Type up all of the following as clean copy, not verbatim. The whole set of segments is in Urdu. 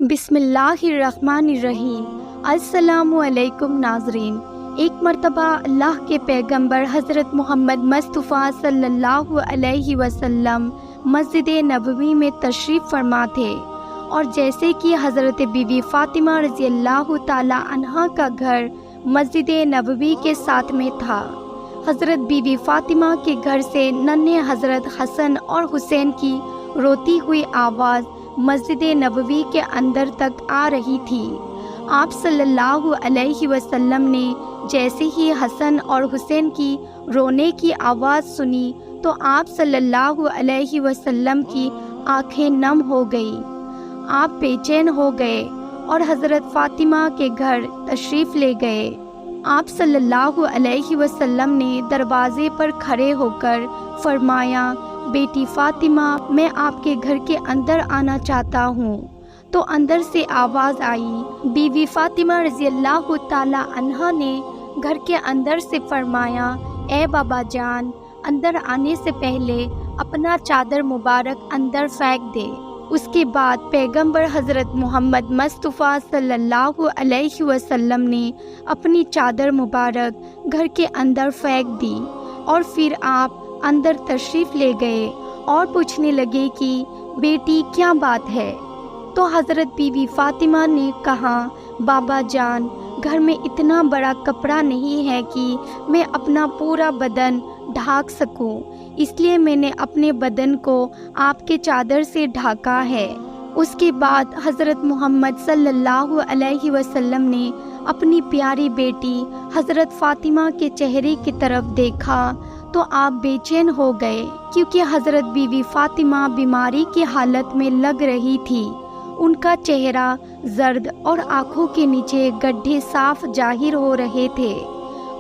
بسم اللہ الرحمن الرحیم۔ السلام علیکم ناظرین، ایک مرتبہ اللہ کے پیغمبر حضرت محمد مصطفیٰ صلی اللہ علیہ وسلم مسجد نبوی میں تشریف فرما تھے، اور جیسے کہ حضرت بی بی فاطمہ رضی اللہ تعالی عنہا کا گھر مسجد نبوی کے ساتھ میں تھا، حضرت بی بی فاطمہ کے گھر سے ننھے حضرت حسن اور حسین کی روتی ہوئی آواز مسجد نبوی کے اندر تک آ رہی تھی۔ آپ صلی اللہ علیہ وسلم نے جیسے ہی حسن اور حسین کی رونے کی آواز سنی تو آپ صلی اللہ علیہ وسلم کی آنکھیں نم ہو گئی، آپ بے چین ہو گئے اور حضرت فاطمہ کے گھر تشریف لے گئے۔ آپ صلی اللہ علیہ وسلم نے دروازے پر کھڑے ہو کر فرمایا، بیٹی فاطمہ، میں آپ کے گھر کے اندر آنا چاہتا ہوں۔ تو اندر سے آواز آئی۔ بی بی فاطمہ رضی اللہ تعالی عنہا نے گھر کے اندر سے فرمایا، اے بابا جان، اندر آنے سے پہلے اپنا چادر مبارک اندر پھینک دے۔ اس کے بعد پیغمبر حضرت محمد مصطفیٰ صلی اللہ علیہ وسلم نے اپنی چادر مبارک گھر کے اندر پھینک دی، اور پھر آپ اندر تشریف لے گئے اور پوچھنے لگے کہ بیٹی کیا بات ہے؟ تو حضرت بی بی فاطمہ نے کہا، بابا جان، گھر میں اتنا بڑا کپڑا نہیں ہے کہ میں اپنا پورا بدن ڈھانک سکوں، اس لیے میں نے اپنے بدن کو آپ کے چادر سے ڈھانکا ہے۔ اس کے بعد حضرت محمد صلی اللہ علیہ وسلم نے اپنی پیاری بیٹی حضرت فاطمہ کے چہرے کی طرف دیکھا تو آپ بے چین ہو گئے، کیونکہ حضرت بی بی فاطمہ بیماری کی حالت میں لگ رہی تھی۔ ان کا چہرہ زرد اور آنکھوں کے نیچے گڈھے صاف ظاہر ہو رہے تھے۔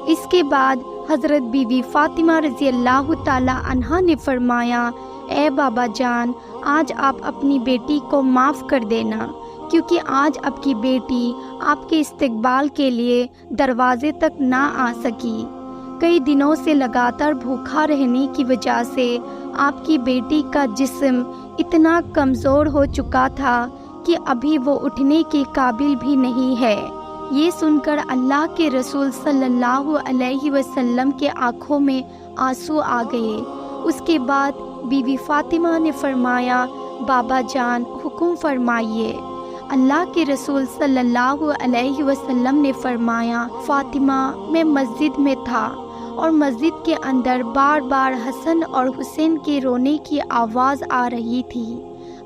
اس کے بعد حضرت بی بی فاطمہ رضی اللہ تعالی عنہا نے فرمایا، اے بابا جان، آج آپ اپنی بیٹی کو معاف کر دینا، کیونکہ آج آپ کی بیٹی آپ کے استقبال کے لیے دروازے تک نہ آ سکی۔ کئی دنوں سے لگاتار بھوکا رہنے کی وجہ سے آپ کی بیٹی کا جسم اتنا کمزور ہو چکا تھا کہ ابھی وہ اٹھنے کے قابل بھی نہیں ہے۔ یہ سن کر اللہ کے رسول صلی اللہ علیہ وسلم کے آنکھوں میں آنسو آ گئے۔ اس کے بعد بی بی فاطمہ نے فرمایا، بابا جان، حکم فرمائیے۔ اللہ کے رسول صلی اللہ علیہ وسلم نے فرمایا، فاطمہ، میں مسجد میں تھا اور مسجد کے اندر بار بار حسن اور حسین کے رونے کی آواز آ رہی تھی۔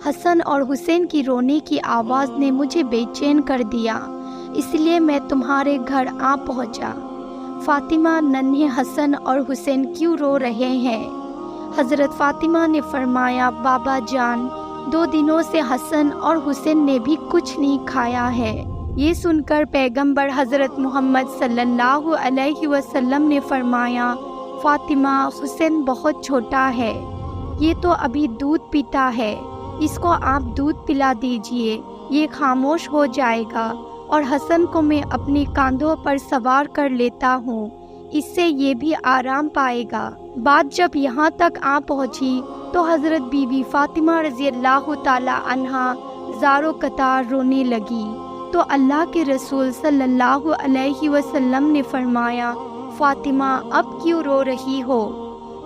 حسن اور حسین کی رونے کی آواز نے مجھے بے چین کر دیا، اس لیے میں تمہارے گھر آ پہنچا۔ فاطمہ، ننھے حسن اور حسین کیوں رو رہے ہیں؟ حضرت فاطمہ نے فرمایا، بابا جان، 2 دنوں سے حسن اور حسین نے بھی کچھ نہیں کھایا ہے۔ یہ سن کر پیغمبر حضرت محمد صلی اللہ علیہ وسلم نے فرمایا، فاطمہ، حسین بہت چھوٹا ہے، یہ تو ابھی دودھ پیتا ہے، اس کو آپ دودھ پلا دیجئے، یہ خاموش ہو جائے گا، اور حسن کو میں اپنے کاندھوں پر سوار کر لیتا ہوں، اس سے یہ بھی آرام پائے گا۔ بات جب یہاں تک آ پہنچی تو حضرت بی بی فاطمہ رضی اللہ تعالی عنہا زاروں قطار رونے لگی۔ تو اللہ کے رسول صلی اللہ علیہ وسلم نے فرمایا، فاطمہ، اب کیوں رو رہی ہو؟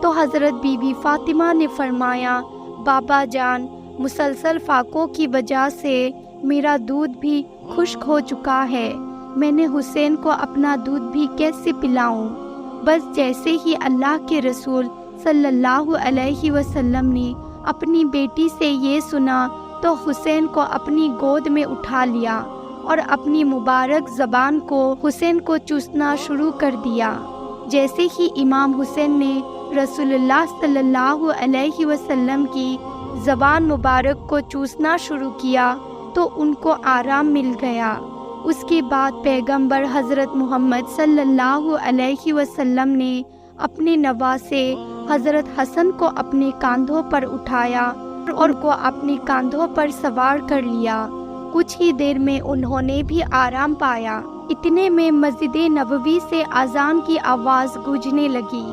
تو حضرت بی بی فاطمہ نے فرمایا، بابا جان، مسلسل فاقوں کی وجہ سے میرا دودھ بھی خشک ہو چکا ہے، میں نے حسین کو اپنا دودھ بھی کیسے پلاؤں؟ بس جیسے ہی اللہ کے رسول صلی اللہ علیہ وسلم نے اپنی بیٹی سے یہ سنا تو حسین کو اپنی گود میں اٹھا لیا اور اپنی مبارک زبان کو حسین کو چوسنا شروع کر دیا۔ جیسے ہی امام حسین نے رسول اللہ صلی اللہ علیہ وسلم کی زبان مبارک کو چوسنا شروع کیا تو ان کو آرام مل گیا۔ اس کے بعد پیغمبر حضرت محمد صلی اللہ علیہ وسلم نے اپنے نواسے حضرت حسن کو اپنے کاندھوں پر اٹھایا اور کو اپنے کاندھوں پر سوار کر لیا۔ کچھ ہی دیر میں انہوں نے بھی آرام پایا۔ اتنے میں مسجد نبوی سے اذان کی آواز گونجنے لگی۔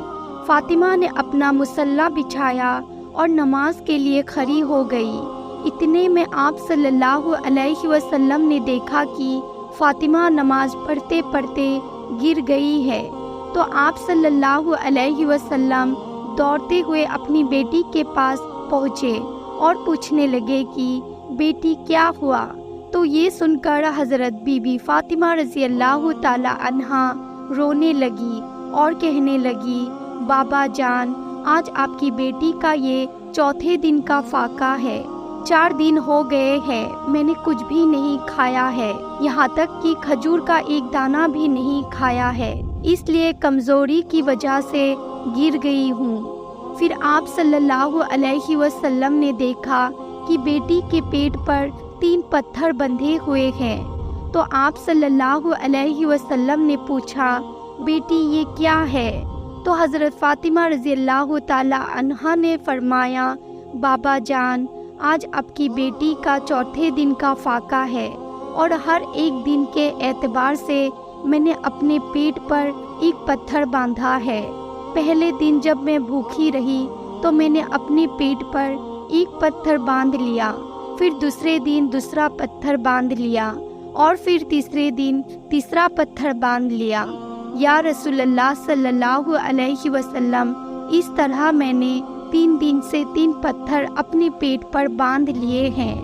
فاطمہ نے اپنا مصلی بچھایا اور نماز کے لیے کھڑی ہو گئی۔ اتنے میں آپ صلی اللہ علیہ وسلم نے دیکھا کہ فاطمہ نماز پڑھتے پڑھتے گر گئی ہے، تو آپ صلی اللہ علیہ وسلم دوڑتے ہوئے اپنی بیٹی کے پاس پہنچے اور پوچھنے لگے کہ بیٹی کیا ہوا؟ تو یہ سن کر حضرت بی بی فاطمہ رضی اللہ تعالی عنہا رونے لگی اور کہنے لگی، بابا جان، آج آپ کی بیٹی کا یہ چوتھے دن کا فاقہ ہے، 4 دن ہو گئے ہیں، میں نے کچھ بھی نہیں کھایا ہے، یہاں تک کہ کھجور کا ایک دانہ بھی نہیں کھایا ہے، اس لیے کمزوری کی وجہ سے گر گئی ہوں۔ پھر آپ صلی اللہ علیہ وسلم نے دیکھا کہ بیٹی کے پیٹ پر 3 پتھر بندھے ہوئے ہیں، تو آپ صلی اللہ علیہ وسلم نے پوچھا، بیٹی یہ کیا ہے؟ تو حضرت فاطمہ رضی اللہ تعالی عنہا نے فرمایا، بابا جان، آج آپ کی بیٹی کا چوتھے دن کا فاقہ ہے، اور ہر ایک دن کے اعتبار سے میں نے اپنے پیٹ پر ایک پتھر باندھا ہے۔ پہلے دن جب میں بھوکی رہی تو میں نے اپنے پیٹ پر ایک پتھر باندھ لیا، پھر دوسرے دن دوسرا پتھر باندھ لیا، اور پھر تیسرے دن تیسرا پتھر باندھ لیا۔ یا رسول اللہ صلی اللہ علیہ وسلم، اس طرح میں نے 3 دن سے 3 پتھر اپنے پیٹ پر باندھ لیے ہیں۔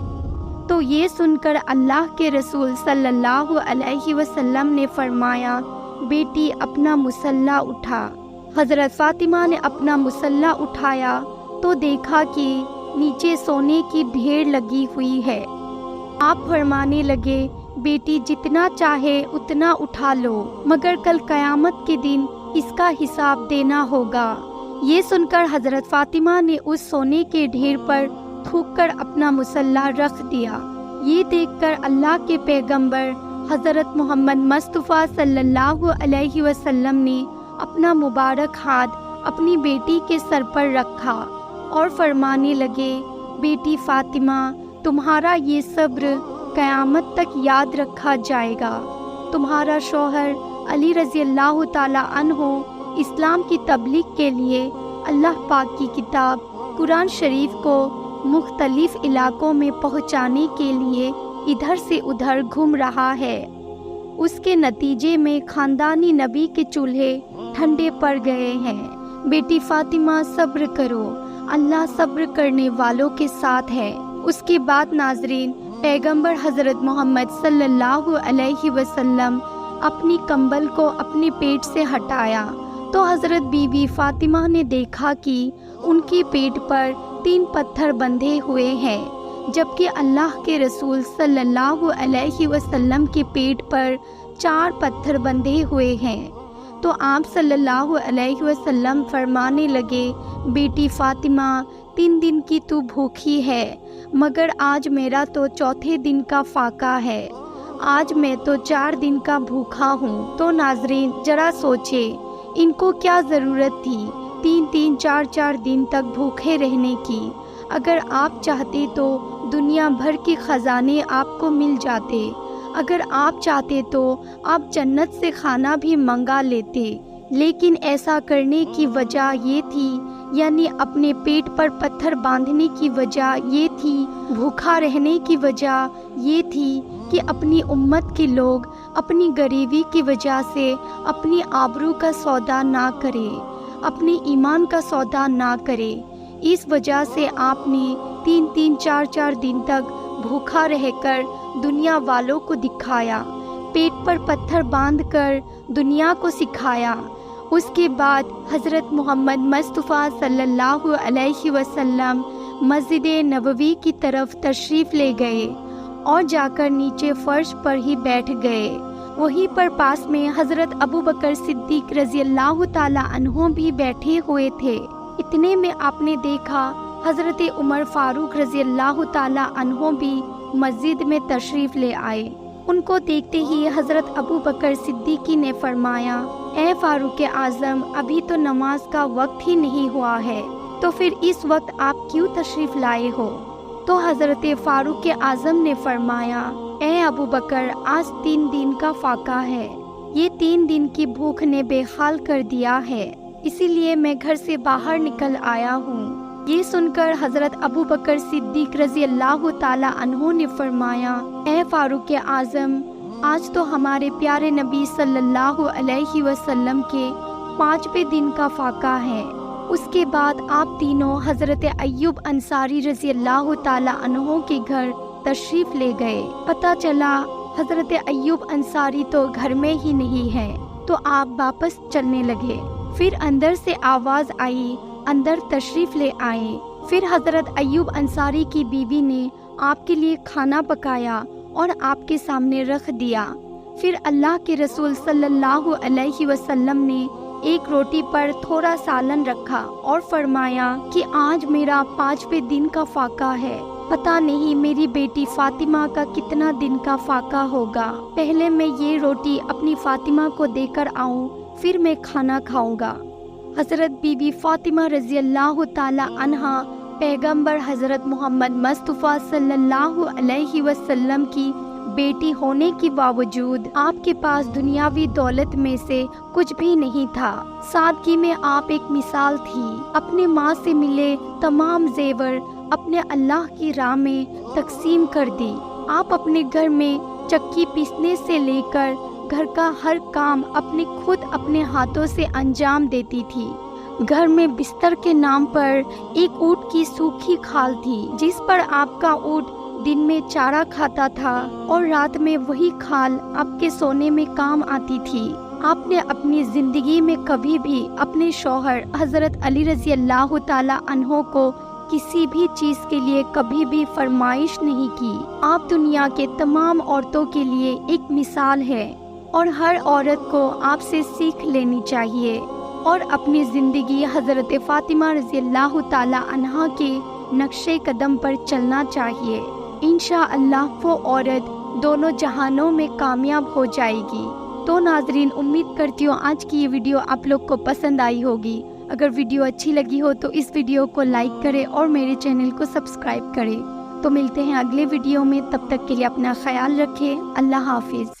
تو یہ سن کر اللہ کے رسول صلی اللہ علیہ وسلم نے فرمایا، بیٹی اپنا مسلح اٹھا۔ حضرت فاطمہ نے اپنا مسلح اٹھایا تو دیکھا کہ نیچے سونے کی ڈھیر لگی ہوئی ہے۔ آپ فرمانے لگے، بیٹی جتنا چاہے اتنا اٹھا لو، مگر کل قیامت کے دن اس کا حساب دینا ہوگا۔ یہ سن کر حضرت فاطمہ نے اس سونے کے ڈھیر پر تھوک کر اپنا مسلح رکھ دیا۔ یہ دیکھ کر اللہ کے پیغمبر حضرت محمد مصطفیٰ صلی اللہ علیہ وسلم نے اپنا مبارک ہاتھ اپنی بیٹی کے سر پر رکھا اور فرمانے لگے، بیٹی فاطمہ، تمہارا یہ صبر قیامت تک یاد رکھا جائے گا۔ تمہارا شوہر علی رضی اللہ تعالی عنہ اسلام کی تبلیغ کے لیے اللہ پاک کی کتاب قرآن شریف کو مختلف علاقوں میں پہنچانے کے لیے ادھر سے ادھر گھوم رہا ہے۔ اس کے نتیجے میں خاندانی نبی کے چولہے ٹھنڈے پڑ گئے ہیں۔ بیٹی فاطمہ صبر کرو، اللہ صبر کرنے والوں کے ساتھ ہے۔ اس کے بعد ناظرین، پیغمبر حضرت محمد صلی اللہ علیہ وسلم اپنی کمبل کو اپنے پیٹ سے ہٹایا تو حضرت بی بی فاطمہ نے دیکھا کہ ان کے پیٹ پر 3 پتھر بندھے ہوئے ہیں، جبکہ اللہ کے رسول صلی اللہ علیہ وسلم کے پیٹ پر 4 پتھر بندھے ہوئے ہیں۔ تو آپ صلی اللہ علیہ وسلم فرمانے لگے، بیٹی فاطمہ، 3 دن کی تو بھوکی ہے، مگر آج میرا تو چوتھے دن کا فاقہ ہے، آج میں تو 4 دن کا بھوکا ہوں۔ تو ناظرین ذرا سوچے، ان کو کیا ضرورت تھی 3 4 دن تک بھوکے رہنے کی؟ اگر آپ چاہتے تو دنیا بھر کے خزانے آپ کو مل جاتے، اگر آپ چاہتے تو آپ جنت سے کھانا بھی منگا لیتے، لیکن ایسا کرنے کی وجہ یہ تھی، یعنی اپنے پیٹ پر پتھر باندھنے کی وجہ یہ تھی، بھوکا رہنے کی وجہ یہ تھی کہ اپنی امت کے لوگ اپنی غریبی کی وجہ سے اپنی آبرو کا سودا نہ کرے، اپنے ایمان کا سودا نہ کرے۔ اس وجہ سے آپ نے 3 4 دن تک بھوکا رہ کر دنیا والوں کو دکھایا، پیٹ پر پتھر باندھ کر دنیا کو سکھایا۔ اس کے بعد حضرت محمد مصطفیٰ صلی اللہ علیہ وسلم مسجد نبوی کی طرف تشریف لے گئے اور جا کر نیچے فرش پر ہی بیٹھ گئے۔ وہیں پر پاس میں حضرت ابو بکر صدیق رضی اللہ تعالی عنہ بھی بیٹھے ہوئے تھے۔ اتنے میں آپ نے دیکھا حضرت عمر فاروق رضی اللہ تعالی عنہ بھی مسجد میں تشریف لے آئے۔ ان کو دیکھتے ہی حضرت ابو بکر صدیقی نے فرمایا، اے فاروق اعظم، ابھی تو نماز کا وقت ہی نہیں ہوا ہے، تو پھر اس وقت آپ کیوں تشریف لائے ہو؟ تو حضرت فاروق اعظم نے فرمایا، اے ابو بکر، آج 3 دن کا فاقہ ہے، یہ 3 دن کی بھوک نے بے حال کر دیا ہے، اسی لیے میں گھر سے باہر نکل آیا ہوں۔ یہ سن کر حضرت ابو بکر صدیق رضی اللہ تعالیٰ عنہ نے فرمایا، اے فاروق اعظم، آج تو ہمارے پیارے نبی صلی اللہ علیہ وسلم کے 5ویں دن کا فاقہ ہے۔ اس کے بعد آپ تینوں حضرت ایوب انصاری رضی اللہ تعالیٰ عنہ کے گھر تشریف لے گئے۔ پتہ چلا حضرت ایوب انصاری تو گھر میں ہی نہیں ہے، تو آپ واپس چلنے لگے۔ پھر اندر سے آواز آئی، اندر تشریف لے آئے۔ پھر حضرت ایوب انصاری کی بیوی نے آپ کے لیے کھانا پکایا اور آپ کے سامنے رکھ دیا۔ پھر اللہ کے رسول صلی اللہ علیہ وسلم نے ایک روٹی پر تھوڑا سالن رکھا اور فرمایا کہ آج میرا 5ویں دن کا فاقہ ہے، پتہ نہیں میری بیٹی فاطمہ کا کتنا دن کا فاقہ ہوگا، پہلے میں یہ روٹی اپنی فاطمہ کو دے کر آؤں، پھر میں کھانا کھاؤں گا۔ حضرت بی بی فاطمہ رضی اللہ تعالی عنہا پیغمبر حضرت محمد مصطفیٰ صلی اللہ علیہ وسلم کی بیٹی ہونے کے باوجود آپ کے پاس دنیاوی دولت میں سے کچھ بھی نہیں تھا۔ سادگی میں آپ ایک مثال تھی۔ اپنے ماں سے ملے تمام زیور اپنے اللہ کی راہ میں تقسیم کر دی۔ آپ اپنے گھر میں چکی پیسنے سے لے کر گھر کا ہر کام اپنے ہاتھوں سے انجام دیتی تھی۔ گھر میں بستر کے نام پر ایک اونٹ کی سوکھی کھال تھی، جس پر آپ کا اونٹ دن میں چارہ کھاتا تھا اور رات میں وہی کھال آپ کے سونے میں کام آتی تھی۔ آپ نے اپنی زندگی میں کبھی بھی اپنے شوہر حضرت علی رضی اللہ تعالی عنہ کو کسی بھی چیز کے لیے کبھی بھی فرمائش نہیں کی۔ آپ دنیا کے تمام عورتوں کے لیے ایک مثال ہے اور ہر عورت کو آپ سے سیکھ لینی چاہیے اور اپنی زندگی حضرت فاطمہ رضی اللہ تعالی عنہا کے نقشے قدم پر چلنا چاہیے۔ انشاءاللہ وہ عورت دونوں جہانوں میں کامیاب ہو جائے گی۔ تو ناظرین، امید کرتی ہوں آج کی یہ ویڈیو آپ لوگ کو پسند آئی ہوگی۔ اگر ویڈیو اچھی لگی ہو تو اس ویڈیو کو لائک کریں اور میرے چینل کو سبسکرائب کریں۔ تو ملتے ہیں اگلے ویڈیو میں، تب تک کے لیے اپنا خیال رکھیں۔ اللہ حافظ۔